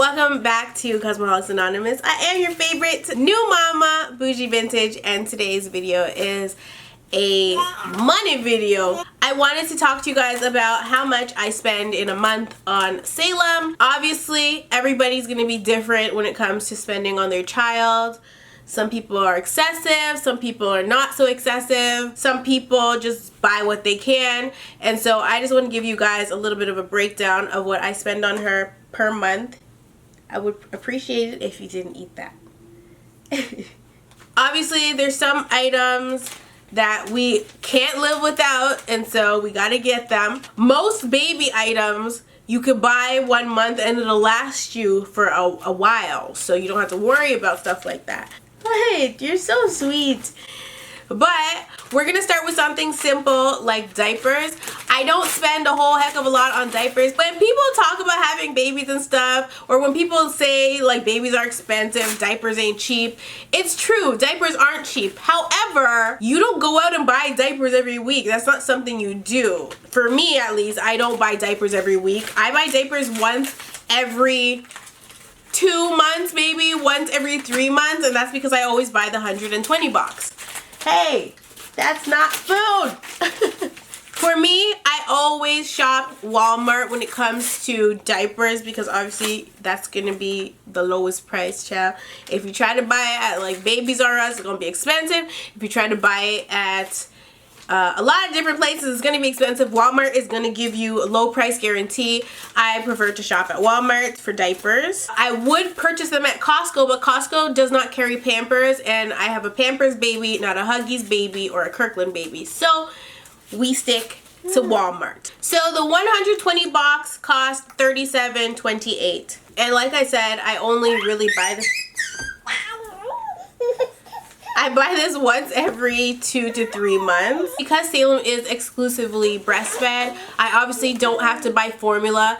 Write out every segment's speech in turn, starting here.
Welcome back to Cosmoholics Anonymous. I am your favorite new mama, Bougie Vintage, and today's video is a money video. I wanted to talk to you guys about how much I spend in a month on Salem. Obviously, everybody's gonna be different when it comes to spending on their child. Some people are excessive, some people are not so excessive, some people just buy what they can. And so I just want to give you guys a little bit of a breakdown of what I spend on her per month. I would appreciate it if you didn't eat that. Obviously, there's some items that we can't live without, and so we gotta get them. Most baby items you could buy 1 month and it'll last you for a while, so you don't have to worry about stuff like that. What? You're so sweet. But we're gonna start with something simple like diapers. I don't spend a whole heck of a lot on diapers. When people talk about having babies and stuff, or when people say like babies are expensive, diapers ain't cheap, it's true, diapers aren't cheap. However, you don't go out and buy diapers every week. That's not something you do. For me at least, I don't buy diapers every week. I buy diapers once every 2 months, maybe once every 3 months, and that's because I always buy the 120 box. Hey, that's not food. For me, I always shop Walmart when it comes to diapers because obviously that's gonna be the lowest price, child. If you try to buy it at like Babies R Us, it's gonna be expensive. If you try to buy it at a lot of different places, it's going to be expensive. Walmart is going to give you a low price guarantee. I prefer to shop at Walmart for diapers. I would purchase them at Costco, but Costco does not carry Pampers, and I have a Pampers baby, not a Huggies baby or a Kirkland baby. So we stick to Walmart. So the 120 box cost $37.28. And like I said, I only really buy this. I buy this once every 2 to 3 months. Because Salem is exclusively breastfed, I obviously don't have to buy formula.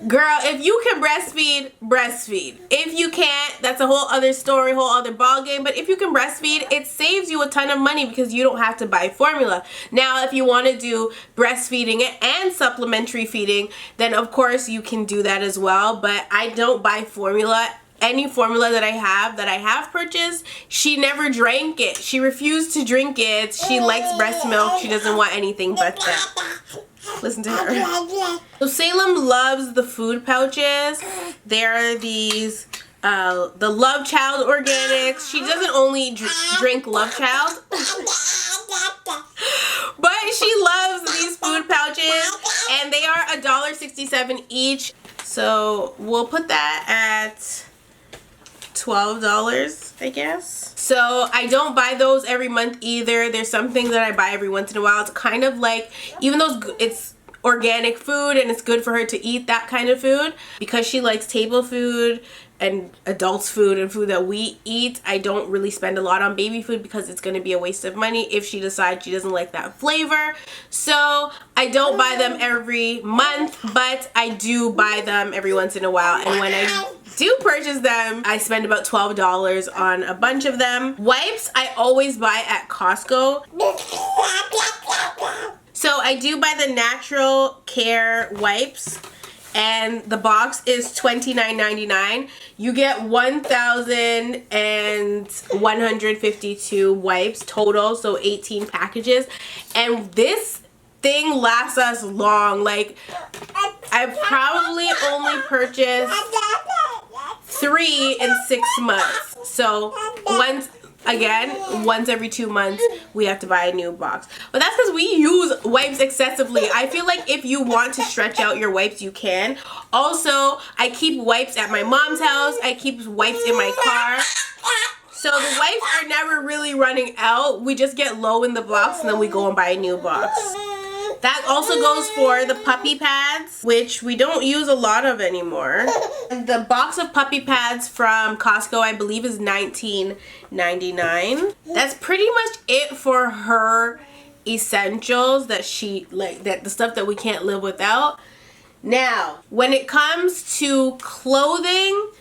Girl, if you can breastfeed, breastfeed. If you can't, that's a whole other story, whole other ball game. But if you can breastfeed, it saves you a ton of money because you don't have to buy formula. Now, if you want to do breastfeeding and supplementary feeding, then of course you can do that as well. But I don't buy formula. Any formula that I have purchased, she never drank it. She refused to drink it. She likes breast milk. She doesn't want anything but that. Listen to her. So Salem loves the food pouches. They're these, the Love Child organics. She doesn't only drink Love Child, but she loves these food pouches, and they are $1.67 each. So we'll put that at $12, I guess. So I don't buy those every month either. There's something that I buy every once in a while. It's kind of like, even though it's organic food and it's good for her to eat that kind of food, because she likes table food and adults food and food that we eat, I don't really spend a lot on baby food because it's going to be a waste of money if she decides she doesn't like that flavor. So I don't buy them every month, but I do buy them every once in a while. And when I do purchase them, I spend about $12 on a bunch of them. Wipes, I always buy at Costco. So I do buy the Natural Care wipes, and the box is $29.99. You get 1,152 wipes total, so 18 packages. And this thing lasts us long. Like, I probably only purchased 3 in 6 months. So once every 2 months we have to buy a new box. But that's because we use wipes excessively. I feel like if you want to stretch out your wipes, you can. Also, I keep wipes at my mom's house. I keep wipes in my car. So the wipes are never really running out. We just get low in the box and then we go and buy a new box. That also goes for the puppy pads, which we don't use a lot of anymore. The box of puppy pads from Costco, I believe, is $19.99. That's pretty much it for her essentials that she like, that the stuff that we can't live without. Now, when it comes to clothing,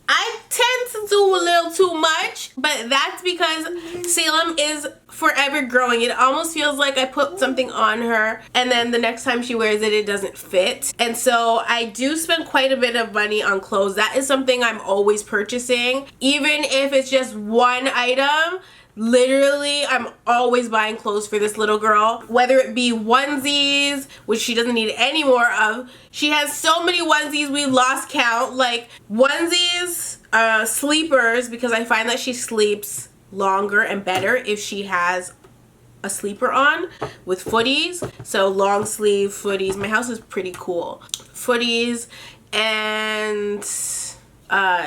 I tend to do a little too much, but that's because Salem is forever growing. It almost feels like I put something on her and then the next time she wears it, it doesn't fit. And so I do spend quite a bit of money on clothes. That is something I'm always purchasing. Even if it's just one item, literally I'm always buying clothes for this little girl, whether it be onesies, which she doesn't need any more of. She has so many onesies we lost count, like onesies, sleepers, because I find that she sleeps longer and better if she has a sleeper on, with footies. So long sleeve footies. My house is pretty cool. Footies and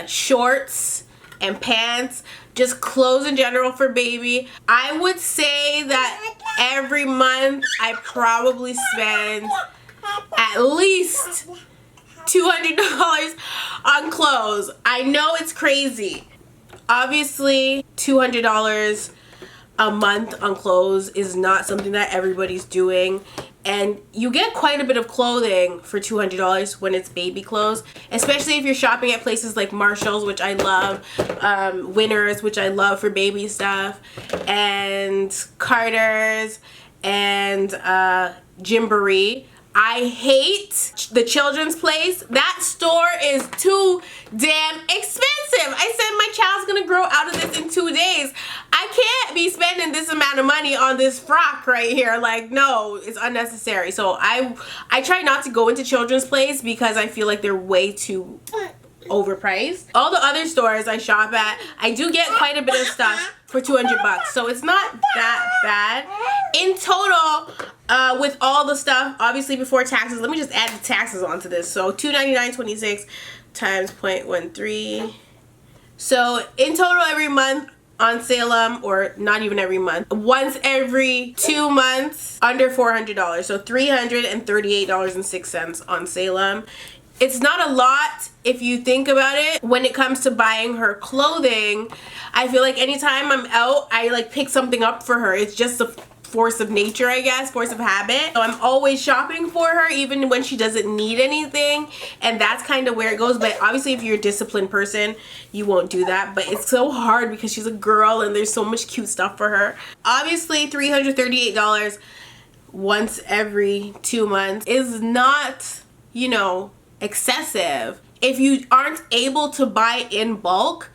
shorts and pants, just clothes in general for baby. I would say that every month I probably spend at least $200 on clothes. I know it's crazy. Obviously, $200 a month on clothes is not something that everybody's doing. And you get quite a bit of clothing for $200 when it's baby clothes, especially if you're shopping at places like Marshall's, which I love, Winners, which I love for baby stuff, and Carter's, and Gymboree. I hate the Children's Place. That store is too damn expensive. I said my child's gonna grow out of this in 2 days. I can't be spending this amount of money on this frock right here. Like, no, it's unnecessary. So I try not to go into Children's Place because I feel like they're way too overpriced. All the other stores I shop at, I do get quite a bit of stuff for $200, so it's not that bad. In total, with all the stuff, obviously before taxes, let me just add the taxes onto this. So $299.26 times 0.13. So in total every month on Salem, or not even every month, once every 2 months, under $400. So $338.06 on Salem. It's not a lot if you think about it. When it comes to buying her clothing, I feel like anytime I'm out, I like pick something up for her. It's just a force of nature, I guess, force of habit. So I'm always shopping for her even when she doesn't need anything, and that's kind of where it goes. But obviously if you're a disciplined person, you won't do that. But it's so hard because she's a girl and there's so much cute stuff for her. Obviously $338 once every 2 months is not, you know, excessive. If you aren't able to buy in bulk,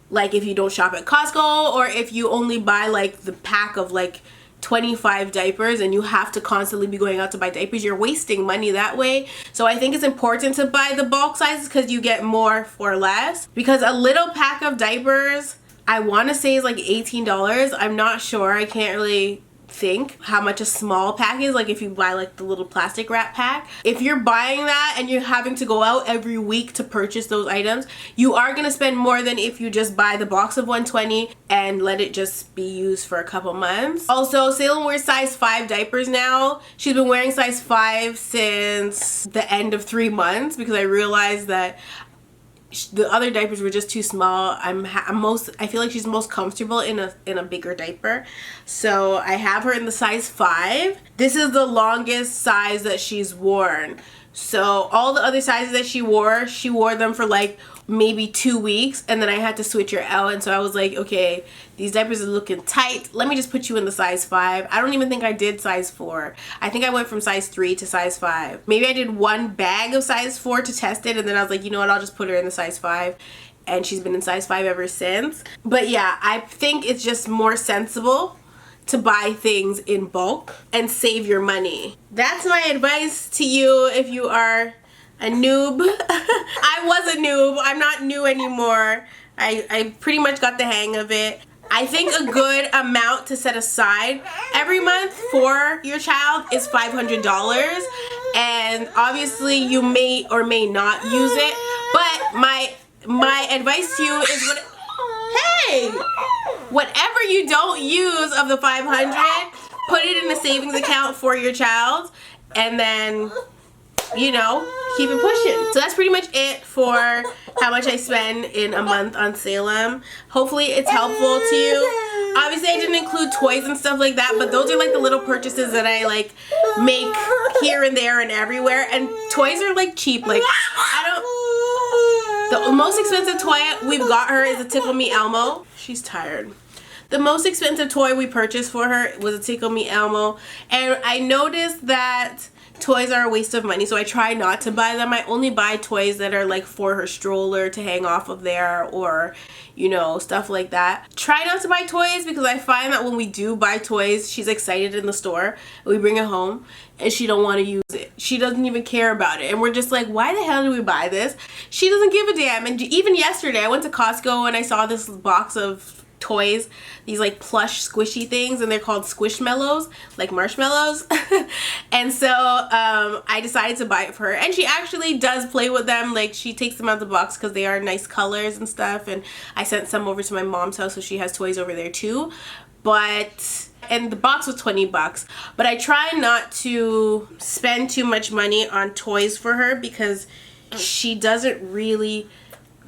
like if you don't shop at Costco, or if you only buy like the pack of like 25 diapers and you have to constantly be going out to buy diapers, you're wasting money that way. So I think it's important to buy the bulk sizes because you get more for less. Because a little pack of diapers, I want to say is like $18. I'm not sure. I can't really think how much a small pack is, like if you buy like the little plastic wrap pack. If you're buying that and you're having to go out every week to purchase those items, you are going to spend more than if you just buy the box of 120 and let it just be used for a couple months. Also, Salem wears size 5 diapers now. She's been wearing size 5 since the end of 3 months because I realized that the other diapers were just too small. I feel like she's most comfortable in a bigger diaper. So I have her in the size 5. This is the longest size that she's worn. So all the other sizes that she wore them for like maybe 2 weeks, and then I had to switch her out. And so I was like, okay, these diapers are looking tight. Let me just put you in the size 5. I don't even think I did size 4. I think I went from size 3 to size 5. Maybe I did one bag of size 4 to test it, and then I was like, you know what, I'll just put her in the size 5. And she's been in size 5 ever since. But yeah, I think it's just more sensible to buy things in bulk and save your money. That's my advice to you if you are a noob. I was a noob. I'm not new anymore. I pretty much got the hang of it. I think a good amount to set aside every month for your child is $500. And obviously you may or may not use it. But my advice to you is whatever you don't use of the $500, put it in a savings account for your child, and then, you know, keep it pushing. So that's pretty much it for how much I spend in a month on Salem. Hopefully it's helpful to you. Obviously I didn't include toys and stuff like that, but those are like the little purchases that I like make here and there and everywhere. And toys are like cheap. Like, the The most expensive toy we've got her is a Tickle Me Elmo. She's tired. The most expensive toy we purchased for her was a Tickle Me Elmo. And I noticed that toys are a waste of money, so I try not to buy them. I only buy toys that are like for her stroller to hang off of there, or you know, stuff like that. Try not to buy toys because I find that when we do buy toys, she's excited in the store and we bring it home and she don't want to use it. She doesn't even care about it, and we're just like, why the hell did we buy this? She doesn't give a damn. And even yesterday I went to Costco and I saw this box of toys, these like plush squishy things, and they're called Squishmallows, like marshmallows. And so I decided to buy it for her, and she actually does play with them. Like, she takes them out of the box because they are nice colors and stuff, and I sent some over to my mom's house, so she has toys over there too. But and the box was 20 bucks, but I try not to spend too much money on toys for her because she doesn't really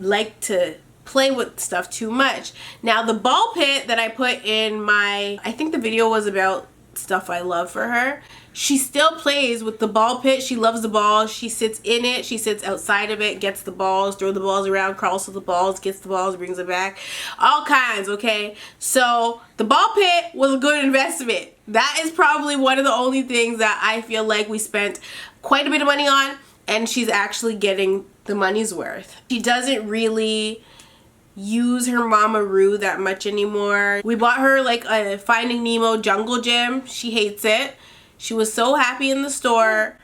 like to play with stuff too much. Now, the ball pit that I put in my, I think the video was about stuff I love for her. She still plays with the ball pit. She loves the balls. She sits in it. She sits outside of it, gets the balls, throws the balls around, crawls to the balls, gets the balls, brings it back. All kinds, okay? So the ball pit was a good investment. That is probably one of the only things that I feel like we spent quite a bit of money on, and she's actually getting the money's worth. She doesn't really use her Mama-Roo that much anymore. We bought her like a Finding Nemo jungle gym. She hates it. She was so happy in the store,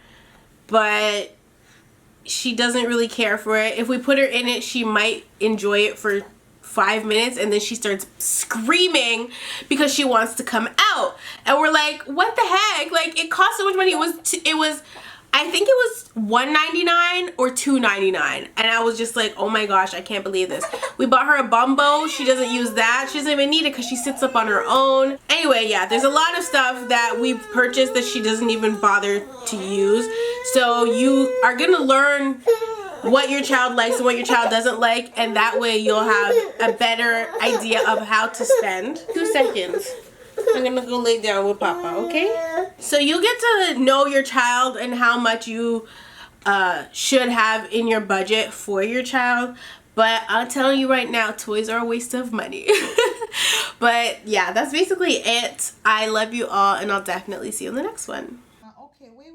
but she doesn't really care for it. If we put her in it, she might enjoy it for 5 minutes, and then she starts screaming because she wants to come out. And we're like, what the heck? Like, it cost so much money. It was I think it was $1.99 or $2.99, and I was just like, oh my gosh, I can't believe this. We bought her a Bumbo. She doesn't use that. She doesn't even need it because she sits up on her own. Anyway, yeah, there's a lot of stuff that we've purchased that she doesn't even bother to use. So you are gonna learn what your child likes and what your child doesn't like, and that way you'll have a better idea of how to spend. 2 seconds. I'm gonna go lay down with Papa, okay? So you get to know your child and how much you should have in your budget for your child. But I'll tell you right now, toys are a waste of money. But yeah, that's basically it. I love you all, and I'll definitely see you in the next one. Okay, wait.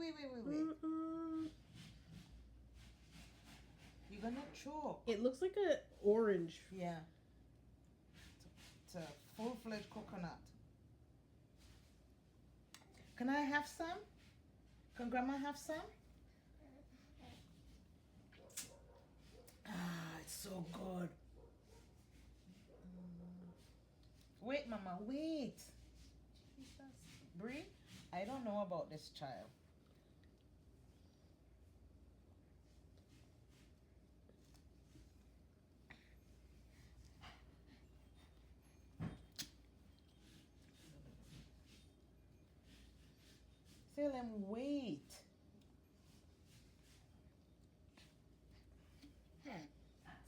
You're gonna choke. It looks like an orange. Yeah. It's a full-fledged coconut. Can I have some? Can Grandma have some? Ah, it's so good. Wait, Mama, wait. Bree, I don't know about this child. Salem, wait.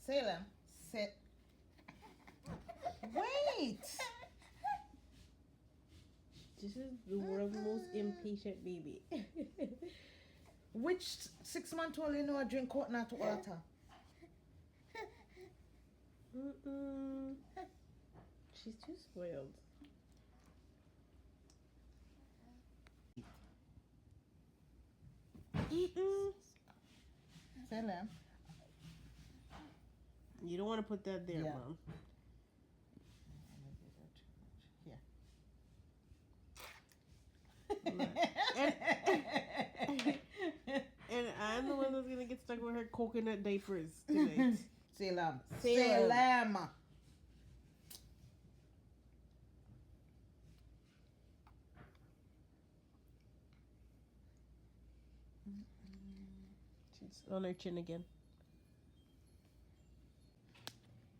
Salem, sit. Wait. This is the world's most impatient baby. Which 6-month-old you know I drink coconut water? She's too spoiled. Salem. You don't want to put that there, Yeah. Mom. And I'm the one that's gonna get stuck with her coconut diapers tonight. Salem. Salem. Salem. She's on her chin again.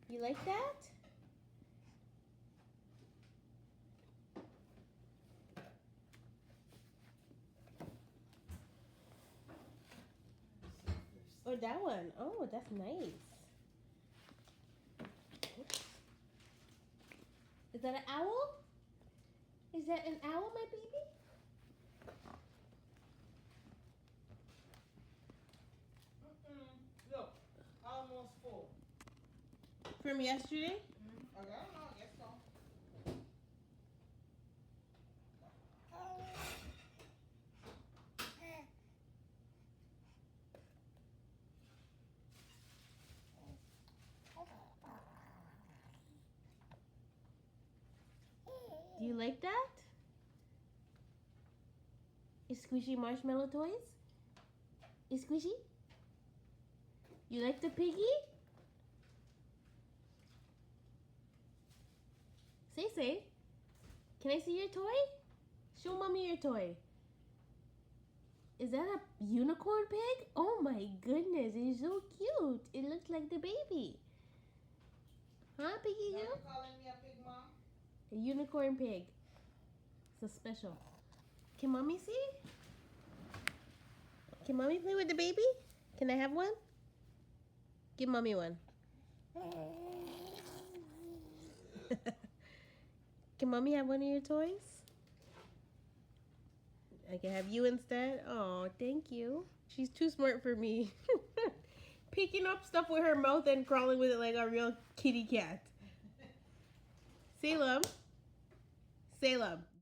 You like that? Oh, that one. Oh, that's nice. Oops. Is that an owl? Is that an owl, my baby? Look, almost full. From yesterday? I don't know, I guess so. Do you like that? Is Squishy marshmallow toys? Is Squishy? You like the piggy? Say. Can I see your toy? Show mommy your toy. Is that a unicorn pig? Oh my goodness, it's so cute. It looks like the baby. Huh, Piggy? Are You? you calling me a pig, Mom? A unicorn pig. So special. Can mommy see? Can mommy play with the baby? Can I have one? Give mommy one. Can mommy have one of your toys? I can have you instead? Oh, thank you. She's too smart for me. Picking up stuff with her mouth and crawling with it like a real kitty cat. Salem. Salem.